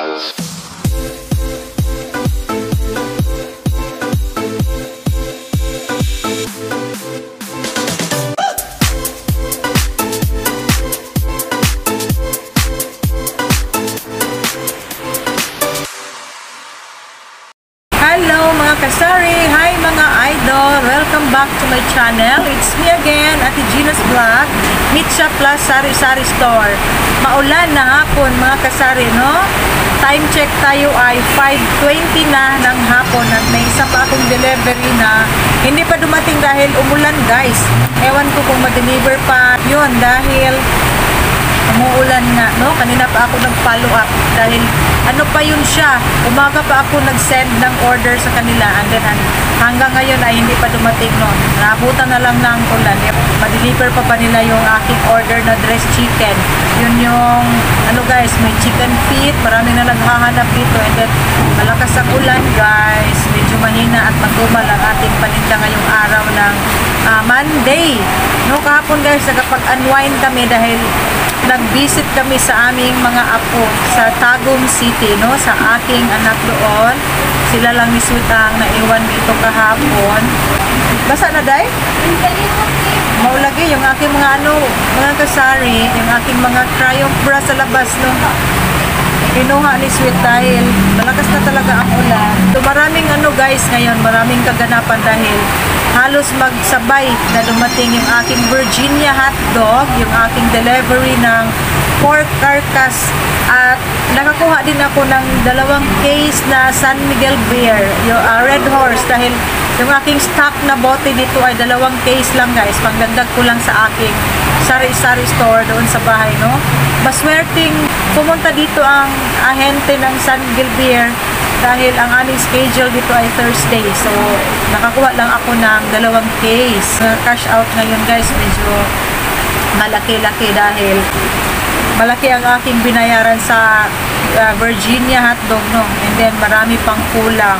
Hello mga kasari! Hi mga idol! Welcome back to my channel. It's me again, Ate Gina's Vlog, Mitcha Plus Sari-Sari Store. Maulan na hapon mga kasari, no? Time check tayo ay 5:20 na ng hapon at may isa pa akong delivery na hindi pa dumating dahil umulan guys. Ewan ko kung ma-deliver pa yun dahil umuulan nga, no? Kanina pa ako nag-follow up dahil ano pa yun siya, umaga pa ako nag-send ng order sa kanila and then hanggang ngayon ay hindi pa dumating, no? Naabutan na lang ng ulan. Ma-deliver pa nila yung aking order na dressed chicken. Yun yung, ano guys, may chicken feet, marami na naghahanap dito and then malakas ang ulan guys, medyo mahina at matumal ang ating paninda ngayong araw ng Monday. No, kahapon guys, nagkapag-unwind kami dahil nag-visit kami sa aming mga apo sa Tagum City, no? Sa aking anak doon. Sila lang ni Sweet ang naiwan dito kahapon. Basa na, day? Maulagi yung aking mga mga kasari, yung aking mga crayon bra sa labas, no? Kinuha ni Sweet dahil malakas na talaga ang ulan. So, maraming guys ngayon, maraming kaganapan dahil halos magsabay na dumating yung aking Virginia hotdog, yung aking delivery ng pork carcass at nakakuha din ako ng 2 case na San Miguel Beer, yung Red Horse dahil yung aking stock na bote dito ay 2 case lang guys, pangdagdag ko lang sa aking sari-sari store doon sa bahay, no? Maswerteng pumunta dito ang ahente ng San Miguel Beer dahil ang aming schedule dito ay Thursday. So, nakakuha lang ako ng 2 case. Cash out ngayon guys, medyo malaki-laki dahil malaki ang aking binayaran sa Virginia hotdog, no? And then, marami pang kulang.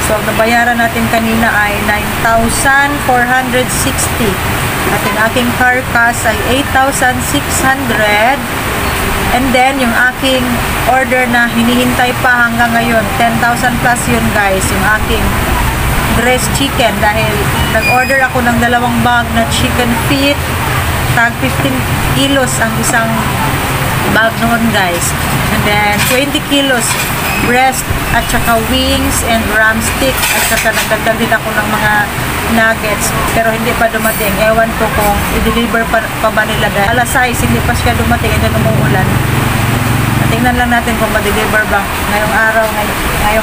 So, nabayaran natin kanina ay 9,460. At yung aking carcass ay 8,600. And then, yung aking order na hinihintay pa hanggang ngayon, 10,000 plus yun guys, yung aking dressed chicken dahil nag-order ako ng 2 bag na chicken feet, tag 15 kilos ang isang bag noon guys. And then, 20 kilos breast at saka wings and drumstick at saka nagdagdag din ako ng mga nuggets pero hindi pa dumating. Ewan ko kung i-deliver pa ba nila dahil alas 6 hindi pa siya dumating and then umuulan. Tingnan lang natin kung ma-deliver ba ngayong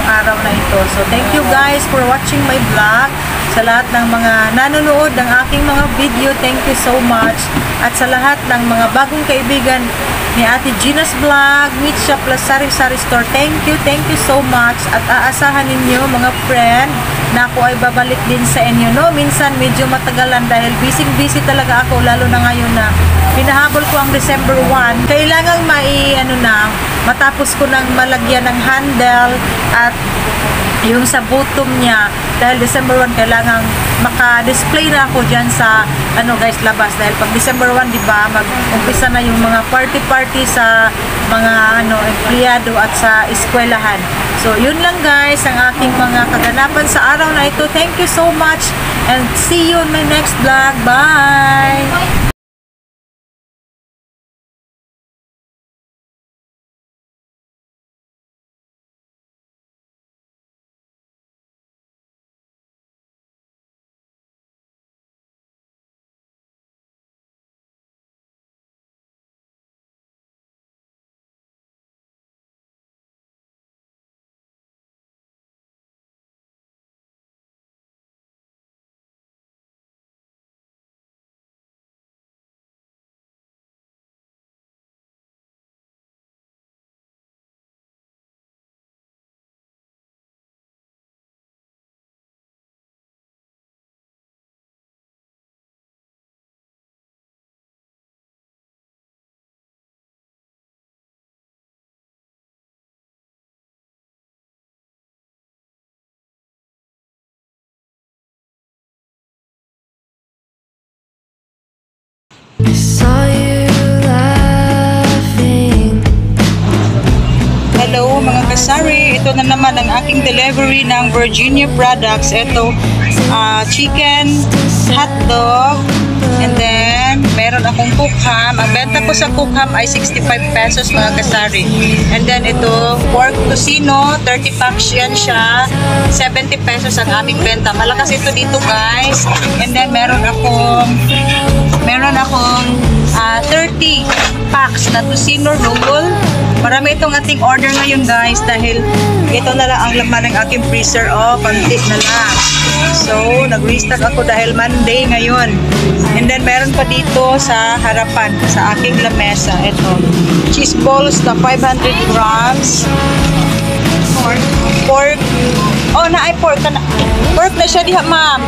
araw na ito. So thank you guys for watching my vlog. Sa lahat ng mga nanonood ng aking mga video, thank you so much. At sa lahat ng mga bagong kaibigan ni Ate Gina's Vlog, Mitcha Plus Sari-Sari Store, thank you so much. At aasahan ninyo mga friend na ako ay babalik din sa inyo, no? Minsan medyo matagalan dahil busy talaga ako, lalo na ngayon na hinahabol ko ang December 1. Kailangang matapos ko nang malagyan ng handle at yung sa bottom niya dahil December 1 kailangang maka-display na ako dyan sa guys, labas dahil pag December 1 di ba mag-umpisa na yung mga party sa mga empleyado at sa eskwelahan. So yun lang guys ang aking mga kaganapan sa araw na ito. Thank you so much and see you in my next vlog. Bye! Hello mga kasari, ito na naman ang aking delivery ng Virginia products. Ito, chicken, hotdog, and then meron akong cook ham. Ang benta ko sa cook ham ay 65 pesos mga kasari. And then ito, pork tocino, 30 packs yan siya, 70 pesos ang aming benta. Malakas ito dito guys. And then meron akong 30 packs na tocino roll. Marami itong ating order ngayon guys dahil ito na lang ang laman ng aking freezer. Konti na lang. So, nag-restock ako dahil Monday ngayon. And then meron pa dito sa harapan sa aking lamesa. Ito, cheese balls na 500 grams. Pork. Pork na. Pork na siya diha ma'am.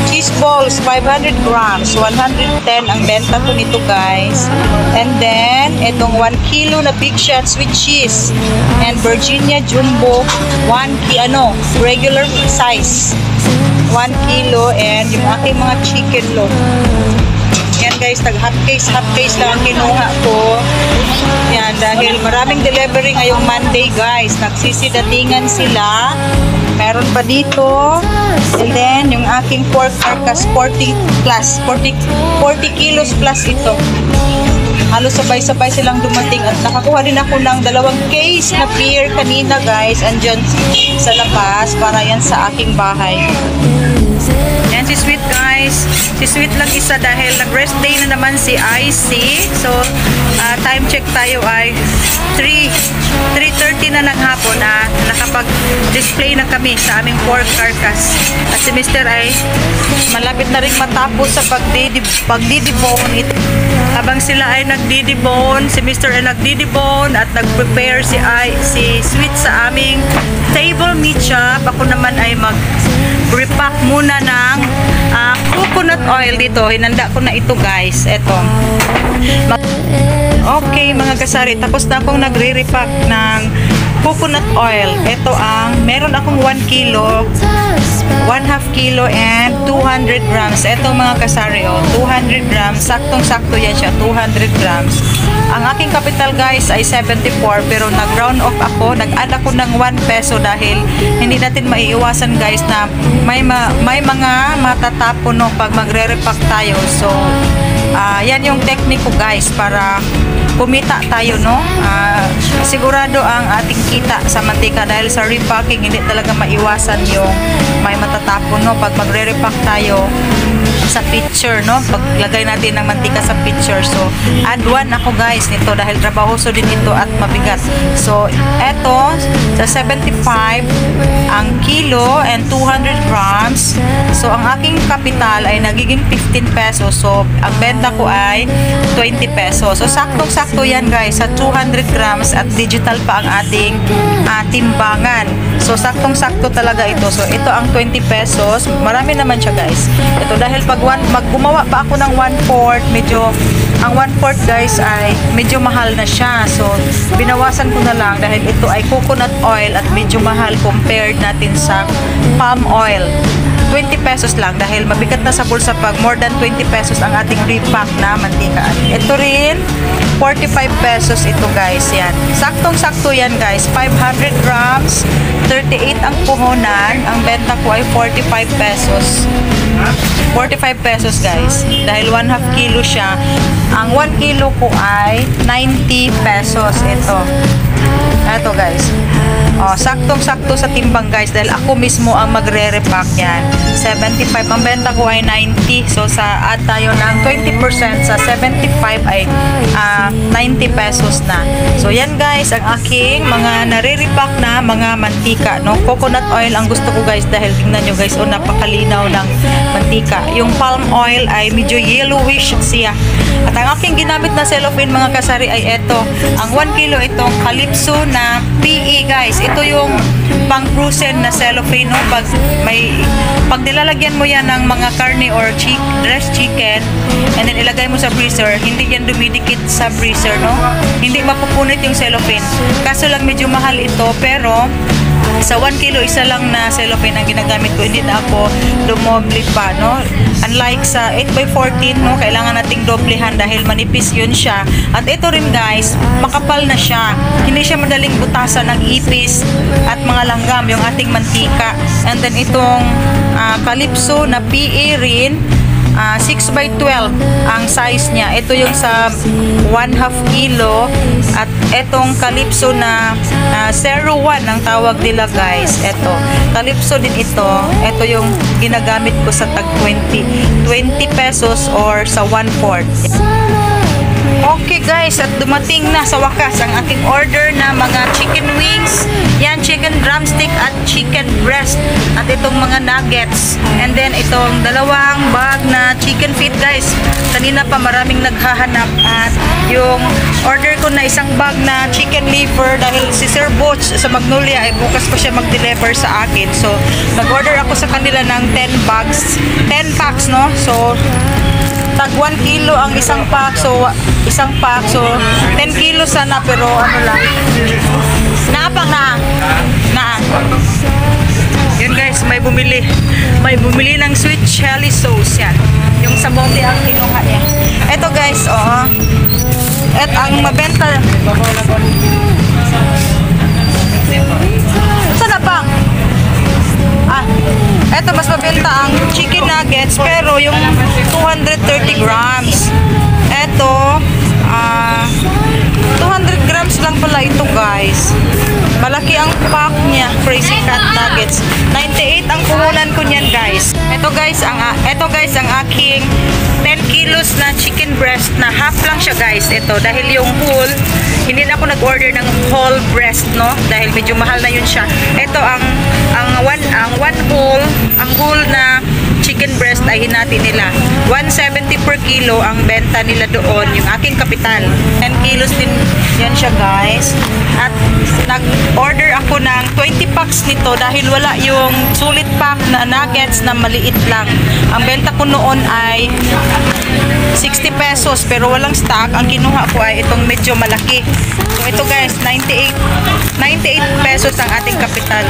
Cheese balls, 500 grams. 110 ang benta ko nito guys. And then, itong 1 kilo na big shots with cheese. And Virginia Jumbo, regular size. 1 kilo. And yung aking mga chicken lo. Yan guys, half case lang ang kinuha ko. Yan, dahil maraming delivery ngayong Monday guys. Nagsisidatingan sila. Meron pa dito. And then, yung aking pork carcass, 40 kilos plus ito. Halos sabay-sabay silang dumating at nakakuha din ako ng 2 case na beer kanina guys. Andyan sa labas para yan sa aking bahay. Yan si Sweet guys. Si Sweet lang isa dahil nag-rest day na naman si IC. So, time check tayo ay 3:30 na ng hapon na nakapag-display na kami sa aming pork carcass. At si Mr. ay malapit na rin matapos sa pagdidibone. Habang sila ay nagdidibone, si Mr. ay nagdidibone at nag-prepare si Sweet sa aming table meat shop. Ako naman ay mag-repack muna ng coconut oil dito. Hinanda ko na ito guys. Ito. Okay mga kasari, tapos na akong nagre-repack ng coconut oil. Ito meron akong 1 kilo, 1/2 kilo and 200 grams. Ito mga kasari, 200 grams. Saktong-sakto yan siya, 200 grams. Ang aking capital guys ay 74 pero nag-round off ako. Nag-add ako ng 1 peso dahil hindi natin maiiwasan guys na may mga matatapon pag magre-repack tayo. So, yan yung technique ko guys para kumita tayo, no? Sigurado ang ating kita sa mantika dahil sa repacking hindi talaga maiwasan yung may matatapon, no? Pag magre-repack tayo sa pitcher, no? Paglagay natin ng mantika sa pitcher. So, add 1 ako guys nito dahil trabahoso din ito at mabigat. So, eto sa 75 ang kilo and 200 grams. So, ang aking kapital ay nagiging 15 pesos. So, ang benta ko ay 20 pesos. So, saktong-sakto yan guys sa 200 grams at digital pa ang ating timbangan. So, saktong-sakto talaga ito. So, ito ang 20 pesos. Marami naman siya guys. Ito dahil pag gumawa pa ako ng 1/4, ang 1/4 guys ay medyo mahal na siya. So, binawasan ko na lang dahil ito ay coconut oil at medyo mahal compared natin sa palm oil. 20 pesos lang dahil mabigat na sa bulsa pag more than 20 pesos ang ating repack na mantika. Ito rin 45 pesos ito guys. Yan. Saktong-sakto yan guys. 500 grams, 38 ang puhunan. Ang benta ko ay 45 pesos. 45 pesos guys. Dahil 1/2 kilo siya. Ang 1 kilo ko ay 90 pesos. Ito guys. Saktong-sakto sa timbang guys dahil ako mismo ang magre-repack yan. 75. Ang benta ko ay 90. So, add tayo ng 20% sa 75 ay 90 pesos na. So, yan guys ang aking mga nare-repack na mga mantika. No? Coconut oil ang gusto ko guys dahil tingnan nyo guys, napakalinaw ng mantika. Yung palm oil ay medyo yellowish siya. At ang aking ginamit na cellophane mga kasari ay ito. Ang 1 kilo itong Calypso na PE guys. Ito yung pang-frozen na cellophane, no? Pag nilalagyan mo yan ng mga karne or dressed chicken and then ilagay mo sa freezer, hindi yan dumidikit sa freezer, no? Hindi mapupunit yung cellophane. Kaso lang medyo mahal ito pero Sa 1 kilo, isa lang na cellophane ang ginagamit ko. Hindi na ako dumoble pa, no? Unlike sa 8x14, no? Kailangan nating doblehan dahil manipis yun siya. At ito rin guys, makapal na siya. Hindi siya madaling butasan ng ipis at mga langgam, yung ating mantika. And then itong Calypso na PA rin, 6x12 ang size niya. Ito yung sa 1/2 kilo. At etong Calypso na 01 ang tawag nila guys. Ito. Calypso din ito. Ito yung ginagamit ko sa tag 20 pesos or sa 1/4. Okay guys, at dumating na sa wakas ang aking order na mga chicken wings, yan, chicken drumstick at chicken breast, at itong mga nuggets, and then itong dalawang bag na chicken feet guys. Kanina pa maraming naghahanap, at yung order ko na isang bag na chicken liver dahil si Sir Butch sa Magnolia ay bukas pa siya mag-deliver sa akin. So nag-order ako sa kanila ng 10 packs, no? So tag 1 kilo ang isang pack, so 10 kilo sana, pero ano lang, napang na yun guys, may bumili ng sweet chili sauce, yan yung sa bote ang kinuha niya. Eto guys, et ang mabenta, sana pang eto mas mabenta ang chicken nuggets, pero yung 230 grams. Eto 200 grams lang pala ito guys. Malaki ang pack niya, Crazy Cat Nuggets. 98 ang puhunan ko niyan guys. Ito guys ang aking 10 kilos na chicken breast na half lang siya guys. Ito dahil yung whole, hindi na ako nag-order ng whole breast, no? Dahil medyo mahal na yun siya. Ito ang whole na chicken breast ay hinati nila. 170 per kilo ang benta nila doon, yung aking kapital. 10 kilos din yan siya guys. At nag-order ako ng 20 packs nito dahil wala yung sulit pack na nuggets na maliit lang. Ang benta ko noon ay 60 pesos, pero walang stock. Ang kinuha ko ay itong medyo malaki. So ito guys, 98 pesos ang ating kapital.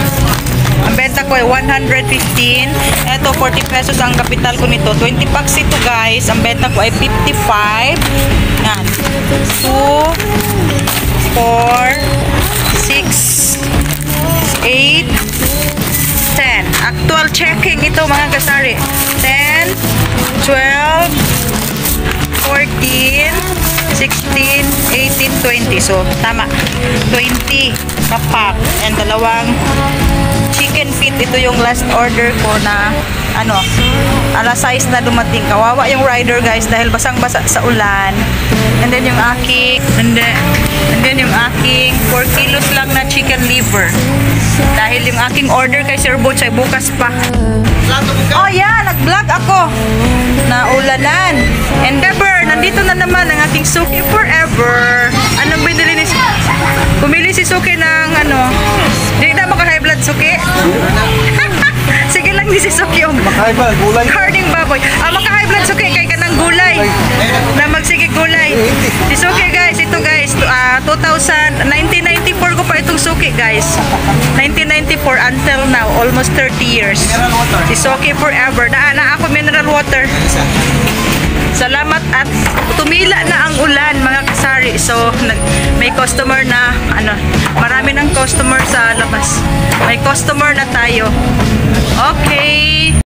Ang benta ko ay 115. Ito 40 pesos ang kapital ko nito. 20 packs ito guys. Ang benta ko ay 55. Yan. 2 4 6 8 10. Actual checking ito mga kasari. 10 12 14 16 18 20. So tama, 20 kapak. And dalawang chicken feet. Ito yung last order ko na alas 6 na dumating. Kawawa yung rider guys dahil basang-basa sa ulan. And then yung aking 4 kilos lang na chicken liver. Dahil yung aking order kay Sir Butch ay bukas pa. Oh yeah, nag-vlog ako na ulanan. And ever, nandito na naman ang aking Suki Forever. Anong binili ni Bumili si Suki ng di na maka-high blood Suki? Sige lang ni si Suki Carding baboy. Maka-high blood Suki kay kanang gulay. Na magsige gulay. Si Suki guys, ito guys, 1994 ko pa itong Suki guys. 1994 until now, almost 30 years. Si Suki Forever. Na ako mineral water. Salamat, at tumila na ang ulan mga kasari. So may customer na marami ng customer sa labas. May customer na tayo. Okay.